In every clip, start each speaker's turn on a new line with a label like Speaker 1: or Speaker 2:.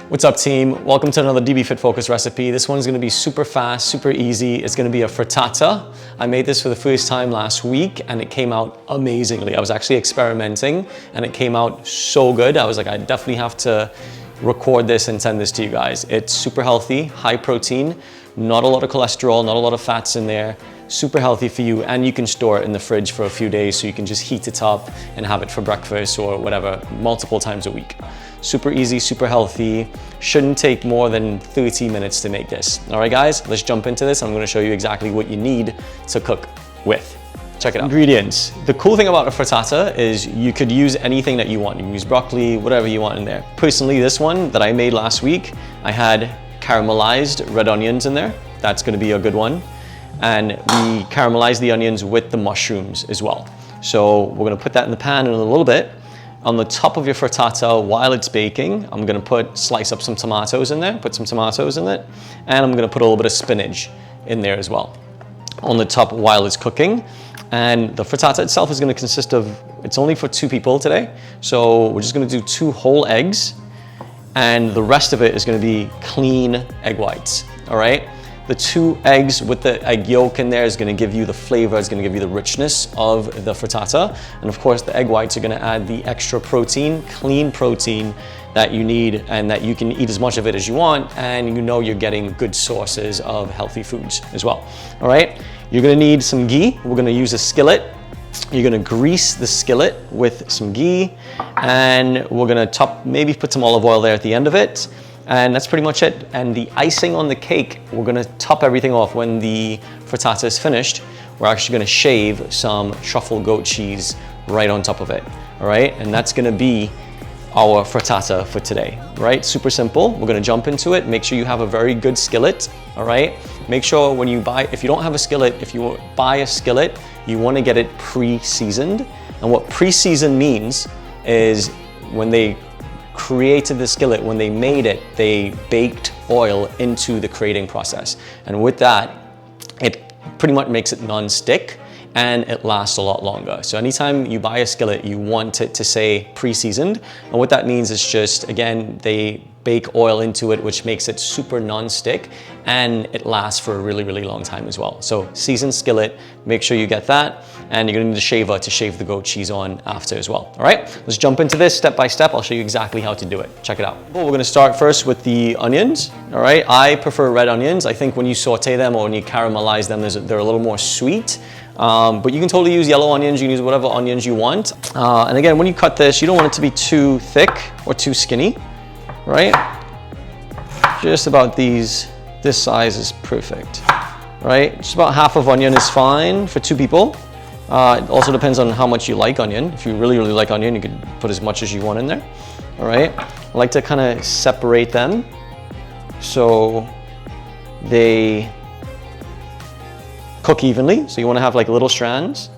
Speaker 1: What's up, team? Welcome to another DB Fit Focus recipe. This one's gonna be super fast, super easy. It's gonna be a frittata. I made this for the first time last week and it came out amazingly. I was actually experimenting and it came out so good. I was like, I definitely have to record this and send this to you guys. It's super healthy, high protein, not a lot of cholesterol, not a lot of fats in there. Super healthy for you, and you can store it in the fridge for a few days so you can just heat it up and have it for breakfast or whatever, multiple times a week. Super easy, super healthy. Shouldn't take more than 30 minutes to make this. All right, guys, let's jump into this. I'm gonna show you exactly what you need to cook with. Check it out. Ingredients. The cool thing about a frittata is you could use anything that you want. You can use broccoli, whatever you want in there. Personally, this one that I made last week, I had caramelized red onions in there. That's gonna be a good one. And we caramelize the onions with the mushrooms as well. So we're gonna put that in the pan in a little bit. On the top of your frittata, while it's baking, I'm gonna slice up some tomatoes in there, put some tomatoes in it, and I'm gonna put a little bit of spinach in there as well on the top while it's cooking. And the frittata itself is gonna consist of, it's only for 2 people today, so we're just gonna do 2 whole eggs, and the rest of it is gonna be clean egg whites, all right? The 2 eggs with the egg yolk in there is gonna give you the flavor, it's gonna give you the richness of the frittata. And of course, the egg whites are gonna add the extra protein, clean protein that you need and that you can eat as much of it as you want, and you know you're getting good sources of healthy foods as well. All right, you're gonna need some ghee. We're gonna use a skillet. You're gonna grease the skillet with some ghee, and we're gonna maybe put some olive oil there at the end of it. And that's pretty much it. And the icing on the cake, we're gonna top everything off when the frittata is finished. We're actually gonna shave some truffle goat cheese right on top of it, all right? And that's gonna be our frittata for today, right? Super simple. We're gonna jump into it. Make sure you have a very good skillet, all right? Make sure when you buy, if you don't have a skillet, if you buy a skillet, you wanna get it pre-seasoned. And what pre-seasoned means is when they created the skillet, when they made it, they baked oil into the creating process. And with that, it pretty much makes it non-stick and it lasts a lot longer. So anytime you buy a skillet, you want it to say pre-seasoned. And what that means is just, again, they bake oil into it, which makes it super non-stick and it lasts for a really, really long time as well. So seasoned skillet, make sure you get that. And you're gonna need a shaver to shave the goat cheese on after as well. All right, let's jump into this step by step. I'll show you exactly how to do it. Check it out. Well, we're gonna start first with the onions. All right, I prefer red onions. I think when you saute them or when you caramelize them, they're a little more sweet. But you can totally use yellow onions. You can use whatever onions you want. And again, when you cut this, you don't want it to be too thick or too skinny, right? Just about this size is perfect, right? Just about half of onion is fine for 2 people. It also depends on how much you like onion. If you really, really like onion, you can put as much as you want in there, all right? I like to kind of separate them so they cook evenly. So you want to have like little strands.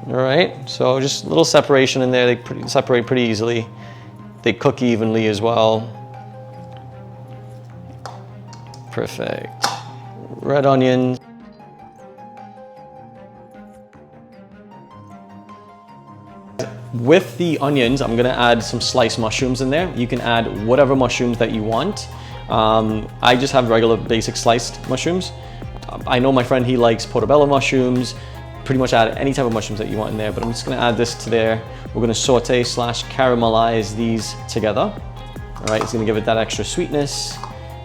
Speaker 1: All right, so just a little separation in there. They separate pretty easily. They cook evenly as well. Perfect. Red onions. With the onions, I'm gonna add some sliced mushrooms in there. You can add whatever mushrooms that you want. I just have regular basic sliced mushrooms. I know my friend, he likes portobello mushrooms. Pretty much add any type of mushrooms that you want in there, but I'm just gonna add this to there. We're gonna saute / caramelize these together. All right, it's gonna give it that extra sweetness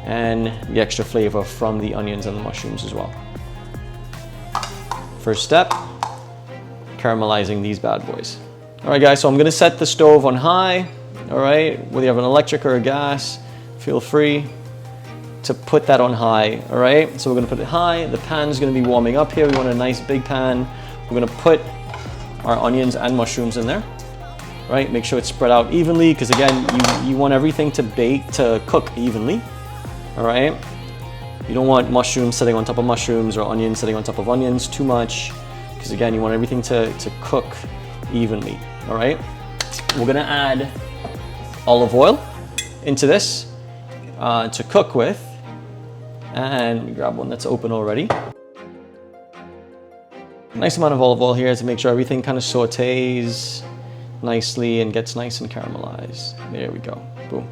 Speaker 1: and the extra flavor from the onions and the mushrooms as well. First step, caramelizing these bad boys. All right, guys, so I'm gonna set the stove on high. All right, whether you have an electric or a gas, feel free to put that on high, all right? So we're gonna put it high. The pan's gonna be warming up here. We want a nice big pan. We're gonna put our onions and mushrooms in there, right? Make sure it's spread out evenly, because again, you want everything to cook evenly, all right? You don't want mushrooms sitting on top of mushrooms or onions sitting on top of onions too much, because again, you want everything to cook evenly, all right? We're gonna add olive oil into this to cook with. And grab one that's open already. Nice amount of olive oil here to make sure everything kind of sautés nicely and gets nice and caramelized. There we go, boom.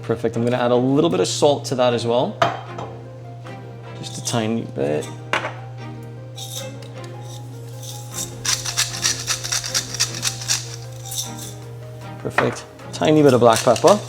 Speaker 1: Perfect, I'm gonna add a little bit of salt to that as well. Just a tiny bit. Perfect, tiny bit of black pepper.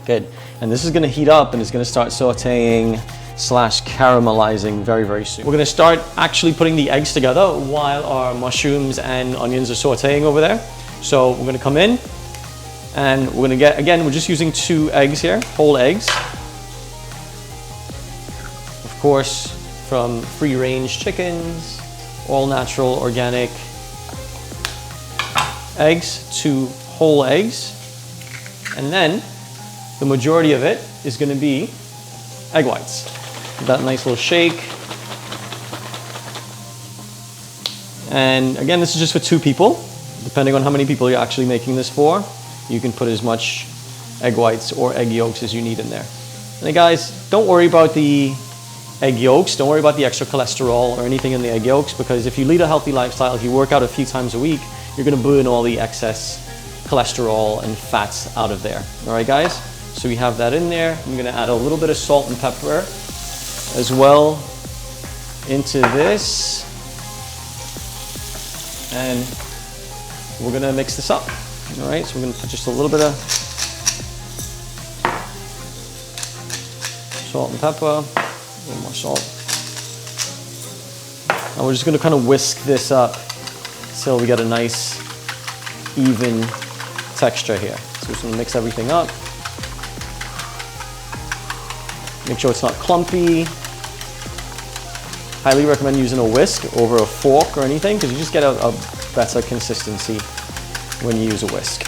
Speaker 1: Good, and this is gonna heat up and it's gonna start sauteing / caramelizing very, very soon. We're gonna start actually putting the eggs together while our mushrooms and onions are sauteing over there. So we're gonna come in and we're gonna get, again, we're just using 2 eggs here, whole eggs. Of course, from free-range chickens, all natural, organic eggs, 2 whole eggs. And then the majority of it is gonna be egg whites. Give that nice little shake. And again, this is just for 2 people. Depending on how many people you're actually making this for, you can put as much egg whites or egg yolks as you need in there. And then guys, don't worry about the egg yolks. Don't worry about the extra cholesterol or anything in the egg yolks, because if you lead a healthy lifestyle, if you work out a few times a week, you're gonna burn all the excess cholesterol and fats out of there. All right, guys? So we have that in there. I'm gonna add a little bit of salt and pepper as well into this. And we're gonna mix this up. All right, so we're gonna put just a little bit of salt and pepper, a little more salt. And we're just gonna kind of whisk this up until we get a nice, even texture here. So we're just gonna mix everything up. Make sure it's not clumpy. Highly recommend using a whisk over a fork or anything, because you just get a better consistency when you use a whisk.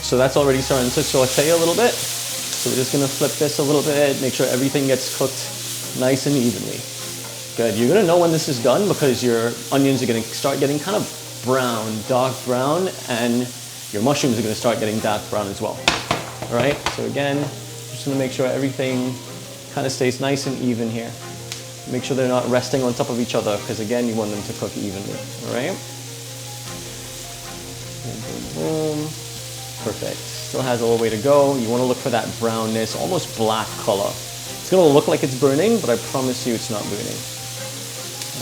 Speaker 1: So that's already starting to saute a little bit. So we're just gonna flip this a little bit, make sure everything gets cooked nice and evenly. Good, you're gonna know when this is done because your onions are gonna start getting kind of brown, dark brown, and your mushrooms are gonna start getting dark brown as well. All right, so again, just gonna make sure everything kind of stays nice and even here. Make sure they're not resting on top of each other, because again, you want them to cook evenly, all right? Boom, boom, boom. Perfect, still has a little way to go. You wanna look for that brownness, almost black color. It's gonna look like it's burning, but I promise you it's not burning.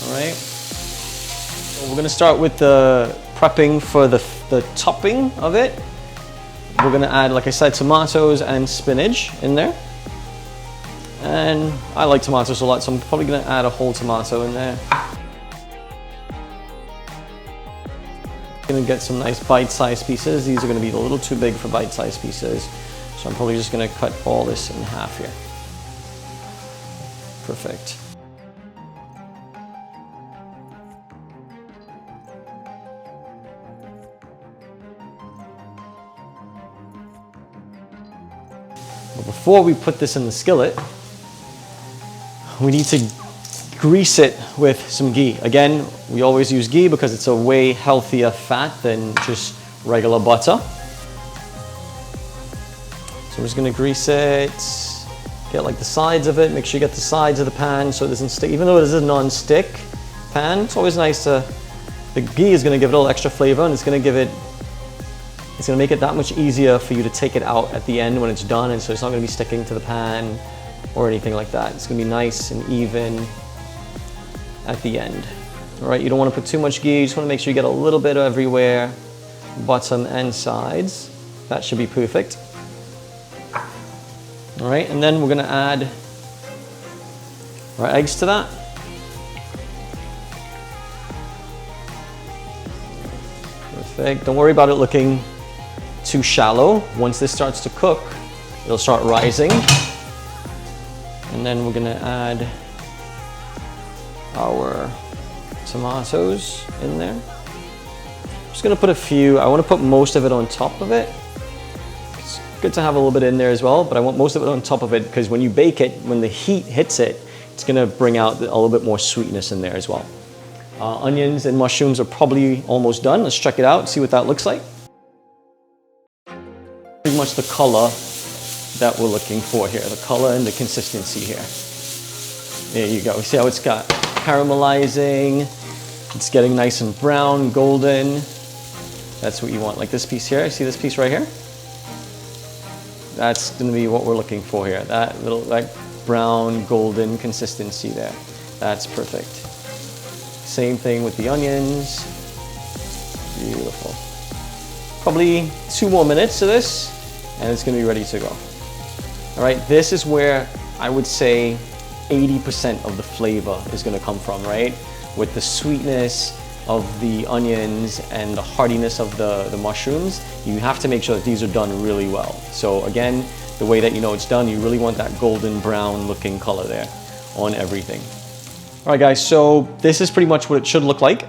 Speaker 1: All right, so we're gonna start with the prepping for the topping of it. We're gonna add, like I said, tomatoes and spinach in there. And I like tomatoes a lot, so I'm probably gonna add a whole tomato in there. Gonna get some nice bite-sized pieces. These are gonna be a little too big for bite-sized pieces. So I'm probably just gonna cut all this in half here. Perfect. But before we put this in the skillet, we need to grease it with some ghee. Again, we always use ghee because it's a way healthier fat than just regular butter. So we're just gonna grease it, get like the sides of it, make sure you get the sides of the pan so it doesn't stick. Even though it is a non-stick pan, it's always nice to, the ghee is gonna give it a little extra flavor, and it's gonna make it that much easier for you to take it out at the end when it's done, and so it's not gonna be sticking to the pan or anything like that. It's gonna be nice and even at the end. All right, you don't wanna put too much ghee, you just wanna make sure you get a little bit everywhere, bottom and sides. That should be perfect. All right, and then we're gonna add our eggs to that. Perfect, don't worry about it looking too shallow. Once this starts to cook, it'll start rising. And then we're gonna add our tomatoes in there. I'm just gonna put a few, I wanna put most of it on top of it. It's good to have a little bit in there as well, but I want most of it on top of it because when you bake it, when the heat hits it, it's gonna bring out a little bit more sweetness in there as well. Onions and mushrooms are probably almost done. Let's check it out, see what that looks like. Pretty much the color that we're looking for here, the color and the consistency here. There you go. See how it's got caramelizing, it's getting nice and brown, golden. That's what you want, like this piece here. See this piece right here? That's gonna be what we're looking for here. That little like brown, golden consistency there. That's perfect. Same thing with the onions. Beautiful. Probably 2 more minutes to this, and it's gonna be ready to go. All right, this is where I would say 80% of the flavor is gonna come from, right? With the sweetness of the onions and the heartiness of the mushrooms, you have to make sure that these are done really well. So again, the way that you know it's done, you really want that golden brown looking color there on everything. All right guys, so this is pretty much what it should look like.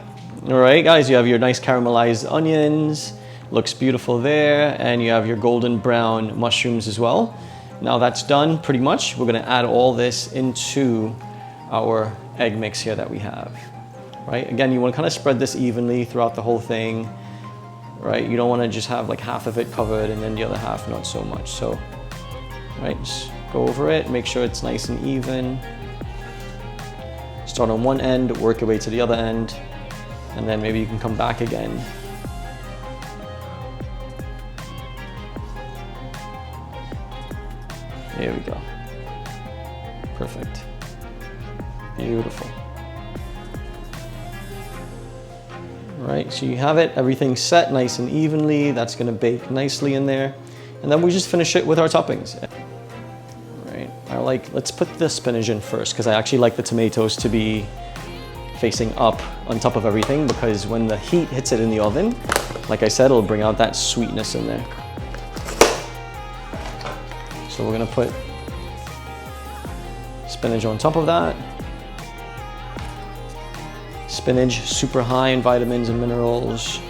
Speaker 1: All right guys, you have your nice caramelized onions, looks beautiful there, and you have your golden brown mushrooms as well. Now that's done pretty much. We're gonna add all this into our egg mix here that we have, right? Again, you wanna kind of spread this evenly throughout the whole thing, right? You don't wanna just have like half of it covered and then the other half not so much. So, right, just go over it, make sure it's nice and even. Start on one end, work your way to the other end, and then maybe you can come back again. There we go. Perfect. Beautiful. All right, so you have it, everything set nice and evenly. That's gonna bake nicely in there. And then we just finish it with our toppings. All right, let's put the spinach in first because I actually like the tomatoes to be facing up on top of everything because when the heat hits it in the oven, like I said, it'll bring out that sweetness in there. So we're gonna put spinach on top of that. Spinach, super high in vitamins and minerals.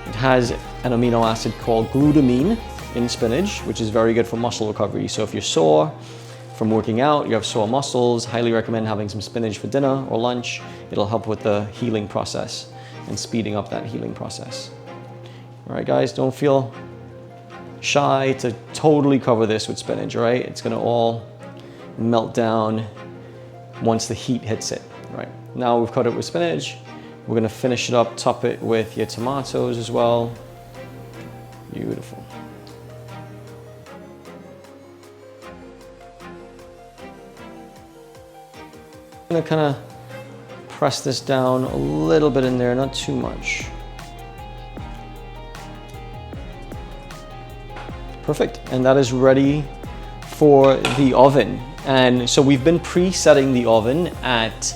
Speaker 1: It has an amino acid called glutamine in spinach, which is very good for muscle recovery. So if you're sore from working out, you have sore muscles, highly recommend having some spinach for dinner or lunch. It'll help with the healing process and speeding up that healing process. All right, guys, don't feel shy to totally cover this with spinach, all right? It's gonna all melt down once the heat hits it, right? Now we've covered it with spinach. We're gonna finish it up, top it with your tomatoes as well. Beautiful. I'm gonna kind of press this down a little bit in there, not too much. Perfect, and that is ready for the oven. And so we've been presetting the oven at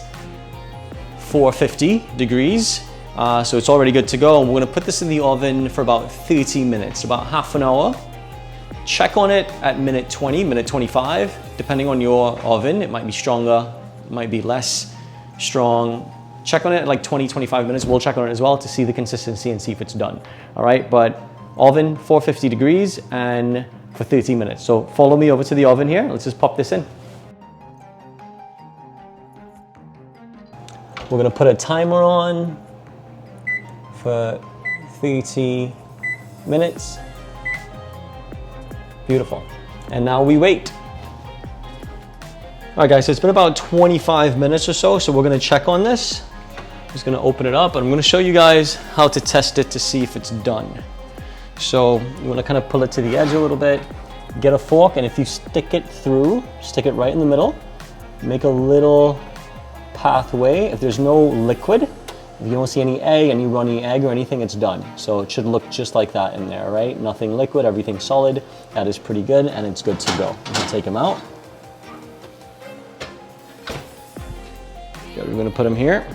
Speaker 1: 450 degrees. So it's already good to go. And we're gonna put this in the oven for about 30 minutes, about half an hour. Check on it at minute 20, minute 25, depending on your oven. It might be stronger, it might be less strong. Check on it at like 20, 25 minutes. We'll check on it as well to see the consistency and see if it's done. All right, but oven 450 degrees and for 30 minutes. So follow me over to the oven here. Let's just pop this in. We're gonna put a timer on for 30 minutes. Beautiful. And now we wait. All right guys, so it's been about 25 minutes or so, so we're gonna check on this. I'm just gonna open it up and I'm gonna show you guys how to test it to see if it's done. So you wanna kind of pull it to the edge a little bit, get a fork, and if you stick it through, stick it right in the middle, make a little pathway. If there's no liquid, if you don't see any runny egg or anything, it's done. So it should look just like that in there, right? Nothing liquid, everything solid. That is pretty good, and it's good to go. You can take them out. Good, we're gonna put them here.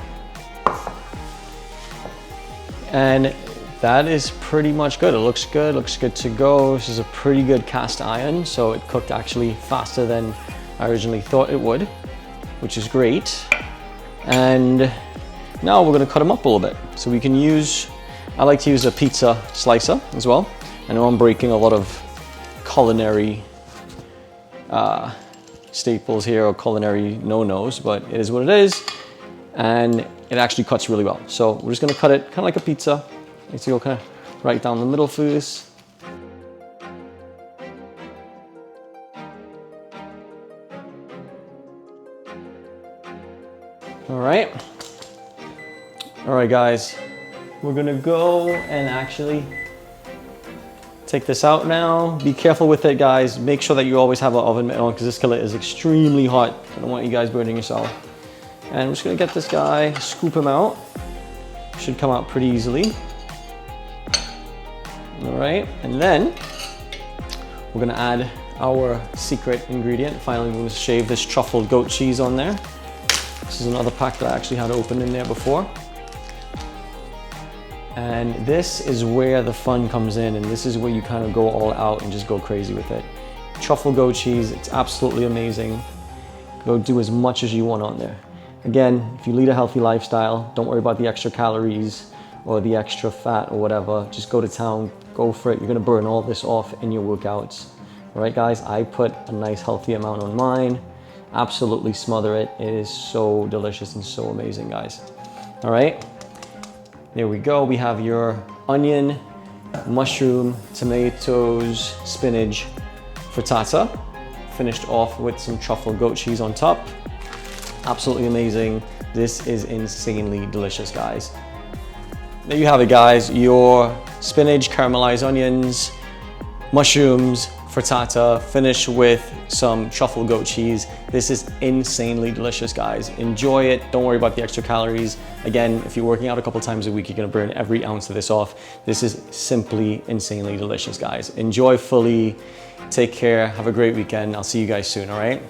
Speaker 1: And that is pretty much good. It looks good to go. This is a pretty good cast iron, so it cooked actually faster than I originally thought it would, which is great. And now we're gonna cut them up a little bit. So we can use, I like to use a pizza slicer as well. I know I'm breaking a lot of culinary staples here or culinary no-nos, but it is what it is. and it actually cuts really well. So we're just gonna cut it kind of like a pizza. Let's go kind of right down the middle first. All right. All right, guys. We're gonna go and actually take this out now. Be careful with it, guys. Make sure that you always have an oven mitt on because this skillet is extremely hot. I don't want you guys burning yourself. And I'm just gonna get this guy, scoop him out. Should come out pretty easily. All right, and then we're gonna add our secret ingredient. Finally, we're gonna shave this truffled goat cheese on there. This is another pack that I actually had open in there before. And this is where the fun comes in, and this is where you kind of go all out and just go crazy with it. Truffle goat cheese, it's absolutely amazing. Go do as much as you want on there. Again, if you lead a healthy lifestyle, don't worry about the extra calories or the extra fat or whatever. Just go to town, go for it. You're gonna burn all this off in your workouts. All right, guys, I put a nice healthy amount on mine. Absolutely smother it. It is so delicious and so amazing, guys. All right. There we go. We have your onion, mushroom, tomatoes, spinach, frittata. Finished off with some truffle goat cheese on top. Absolutely amazing. This is insanely delicious, guys. There you have it, guys. Your spinach, caramelized onions, mushrooms, frittata, finished with some truffle goat cheese. This is insanely delicious, guys. Enjoy it. Don't worry about the extra calories. Again, if you're working out a couple times a week, you're gonna burn every ounce of this off. This is simply insanely delicious, guys. Enjoy fully. Take care. Have a great weekend. I'll see you guys soon, all right?